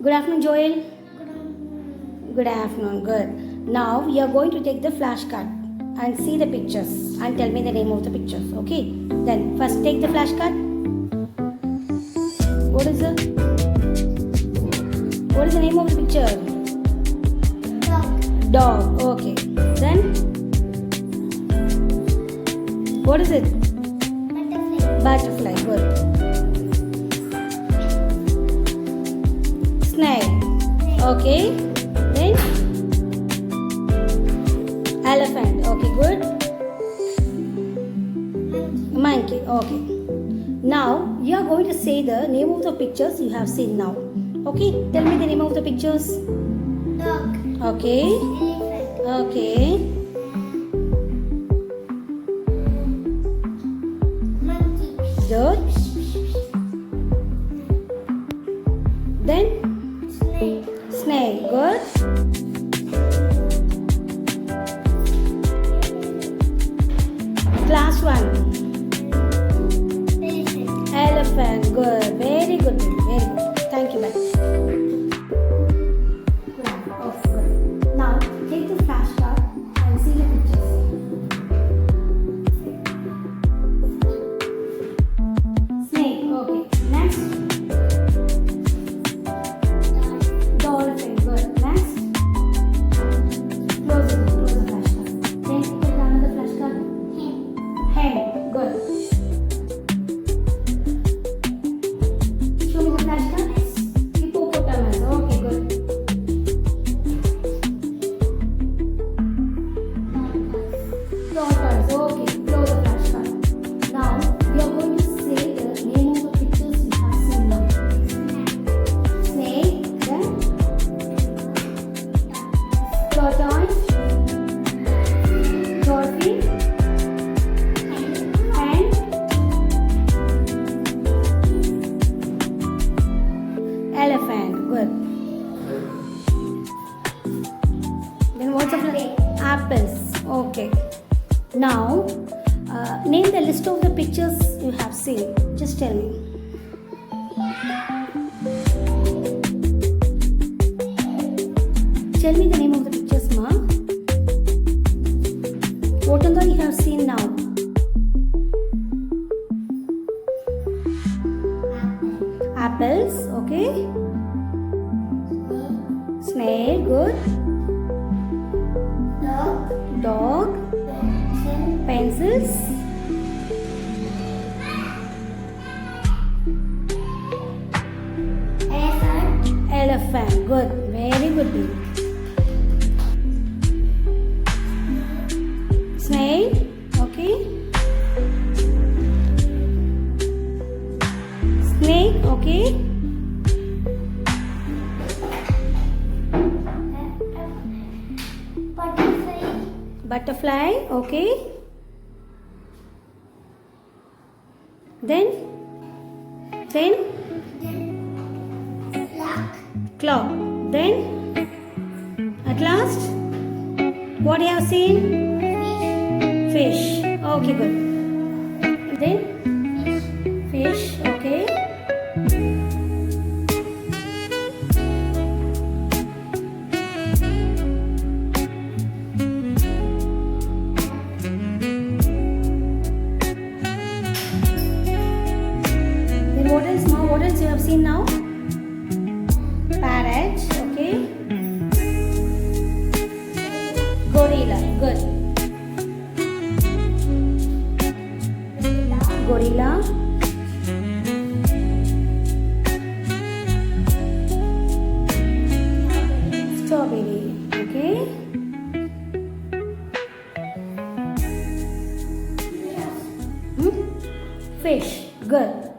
Good afternoon, Joel. Good afternoon. Good. Now we are going to take the flashcard and see the pictures and tell me the name of the pictures. Okay. Then first take the flashcard. What is the name of the picture? Dog. Dog. Okay. Then what is it? Butterfly. Butterfly. Good. Snake. Okay. Then elephant. Okay, good. Monkey. Okay. Now you are going to say the name of the pictures you have seen now. Okay. Tell me the name of the pictures. Dog. Okay. Elephant. Okay. Monkey. Good. Then Snake. snake. Good. Last one. Elephant. Elephant. Good. Very good. Very good. Thank you, ma'am. Okay, good. Now take the flashcard and see the pictures. Snake. Okay. Next. Dolphin. Good. Next. Close the flashcard. Then take another flashcard. Hen. Good. Show me the flashcard. Hippopotamus. Okay, good. Tortoise. Okay, close the flashcard. Now we are going to say the name of the pictures you have seen now. Snake. Then tortoise. Dolphin. Hen. Elephant. Good. Then what's the apples? Okay. Now, name the list of the pictures you have seen. Just tell me. Tell me the name of the pictures, ma. What all you have seen now? Apples. Okay. Snake. Good. Dog. Dog. Pencils. Elephant. Elephant. Good. Very good. Deal. Snake. Okay. Snake. Okay. Butterfly. Butterfly. Okay. Then Clock. clock. Then at last, what you have seen? Fish. Okay, good. Then fish. Okay. Then what else, ma? What else you have seen now? Parrot. Okay. Gorilla. Good. Gorilla. Strawberry. Okay. Fish. Good.